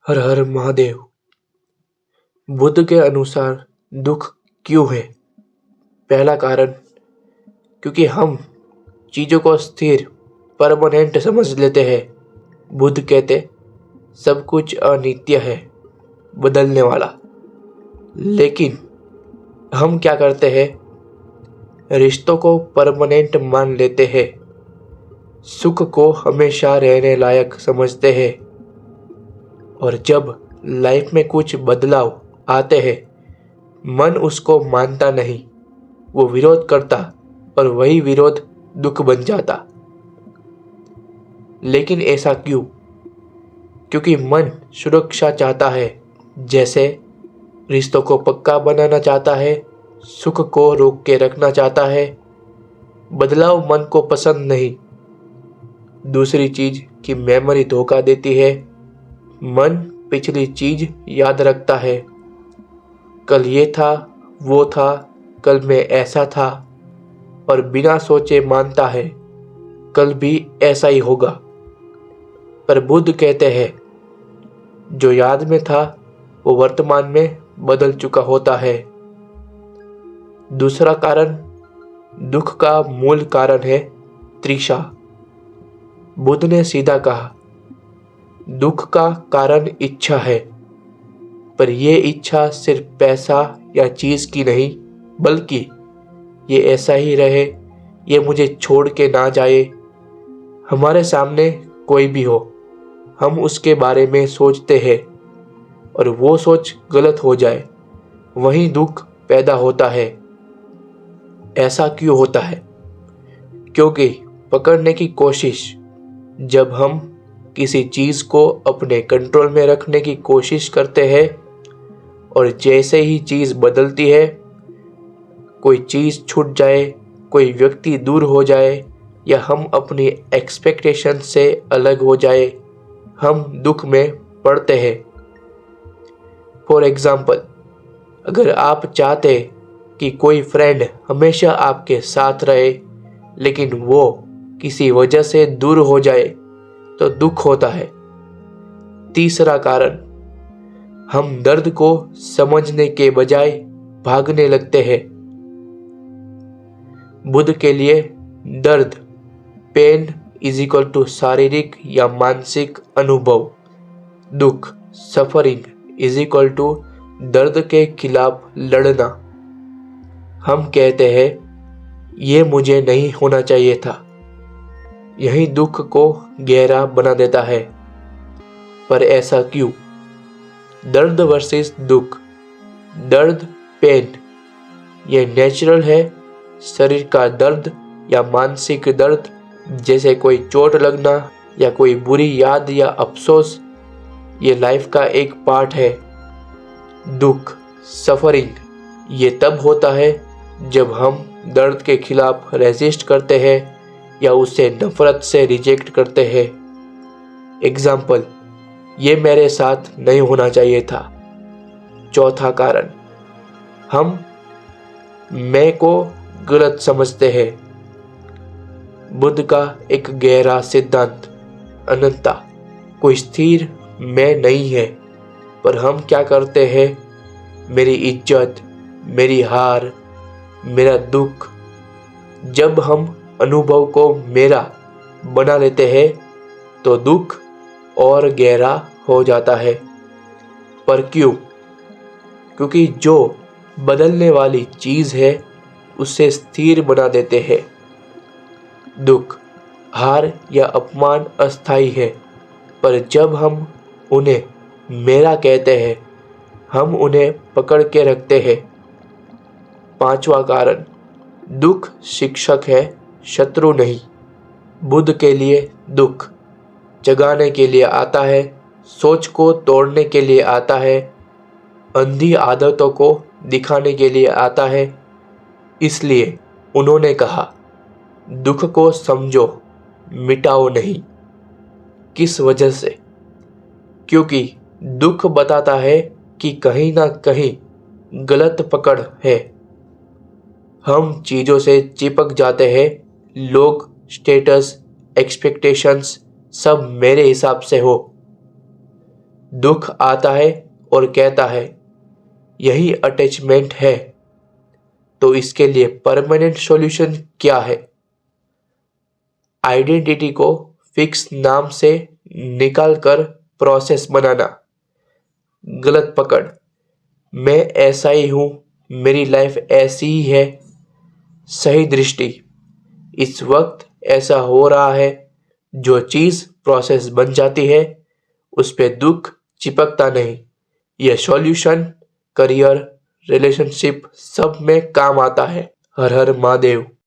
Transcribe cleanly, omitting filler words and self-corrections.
हर हर महादेव। बुद्ध के अनुसार दुख क्यों है? पहला कारण, क्योंकि हम चीज़ों को स्थिर परमानेंट समझ लेते हैं। बुद्ध कहते सब कुछ अनित्य है, बदलने वाला। लेकिन हम क्या करते हैं? रिश्तों को परमानेंट मान लेते हैं, सुख को हमेशा रहने लायक समझते हैं, और जब लाइफ में कुछ बदलाव आते हैं मन उसको मानता नहीं, वो विरोध करता और वही विरोध दुख बन जाता। लेकिन ऐसा क्यों? क्योंकि मन सुरक्षा चाहता है, जैसे रिश्तों को पक्का बनाना चाहता है, सुख को रोक के रखना चाहता है। बदलाव मन को पसंद नहीं। दूसरी चीज की मेमोरी धोखा देती है। मन पिछली चीज याद रखता है, कल ये था, वो था, कल मैं ऐसा था, और बिना सोचे मानता है कल भी ऐसा ही होगा। पर बुद्ध कहते हैं जो याद में था वो वर्तमान में बदल चुका होता है। दूसरा कारण, दुख का मूल कारण है तृषा। बुद्ध ने सीधा कहा दुख का कारण इच्छा है, पर यह इच्छा सिर्फ पैसा या चीज की नहीं, बल्कि ये ऐसा ही रहे, ये मुझे छोड़ के ना जाए। हमारे सामने कोई भी हो, हम उसके बारे में सोचते हैं और वो सोच गलत हो जाए, वहीं दुख पैदा होता है। ऐसा क्यों होता है? क्योंकि पकड़ने की कोशिश, जब हम किसी चीज को अपने कंट्रोल में रखने की कोशिश करते हैं और जैसे ही चीज बदलती है, कोई चीज छूट जाए, कोई व्यक्ति दूर हो जाए, या हम अपनी एक्सपेक्टेशन से अलग हो जाए, हम दुख में पड़ते हैं। फॉर एग्जाम्पल, अगर आप चाहते कि कोई फ्रेंड हमेशा आपके साथ रहे, लेकिन वो किसी वजह से दूर हो जाए, तो दुख होता है। तीसरा कारण, हम दर्द को समझने के बजाय भागने लगते हैं। बुद्ध के लिए दर्द, पेन इज इक्वल टू शारीरिक या मानसिक अनुभव। दुख, सफरिंग इज इक्वल टू दर्द के खिलाफ लड़ना। हम कहते हैं ये मुझे नहीं होना चाहिए था। यही दुख को गहरा बना देता है। पर ऐसा क्यों? दर्द वर्सेस दुख। दर्द, पेन, ये नेचुरल है। शरीर का दर्द या मानसिक दर्द, जैसे कोई चोट लगना या कोई बुरी याद या अफसोस, ये लाइफ का एक पार्ट है। दुख, सफरिंग, ये तब होता है जब हम दर्द के खिलाफ रेजिस्ट करते हैं या उसे नफरत से रिजेक्ट करते हैं। एग्जाम्पल, ये मेरे साथ नहीं होना चाहिए था। चौथा कारण, हम मैं को गलत समझते हैं। बुद्ध का एक गहरा सिद्धांत, अनंतता, कोई स्थिर मैं नहीं है। पर हम क्या करते हैं? मेरी इज्जत, मेरी हार, मेरा दुख। जब हम अनुभव को मेरा बना लेते हैं तो दुख और गहरा हो जाता है। पर क्यों? क्योंकि जो बदलने वाली चीज है उसे स्थिर बना देते हैं। दुख, हार या अपमान अस्थायी है, पर जब हम उन्हें मेरा कहते हैं, हम उन्हें पकड़ के रखते हैं। पांचवा कारण, दुख शिक्षक है, शत्रु नहीं। बुद्ध के लिए दुख जगाने के लिए आता है, सोच को तोड़ने के लिए आता है, अंधी आदतों को दिखाने के लिए आता है। इसलिए उन्होंने कहा दुख को समझो, मिटाओ नहीं। किस वजह से? क्योंकि दुख बताता है कि कहीं ना कहीं गलत पकड़ है। हम चीजों से चिपक जाते हैं। लोग, स्टेटस, एक्सपेक्टेशंस, सब मेरे हिसाब से हो। दुख आता है और कहता है यही अटैचमेंट है, तो इसके लिए परमानेंट सॉल्यूशन क्या है? आइडेंटिटी को फिक्स नाम से निकालकर प्रोसेस बनाना। गलत पकड़, मैं ऐसा ही हूँ, मेरी लाइफ ऐसी ही है। सही दृष्टि, इस वक्त ऐसा हो रहा है। जो चीज़ प्रोसेस बन जाती है उस पे दुख चिपकता नहीं। यह सॉल्यूशन करियर, रिलेशनशिप सब में काम आता है। हर हर महादेव।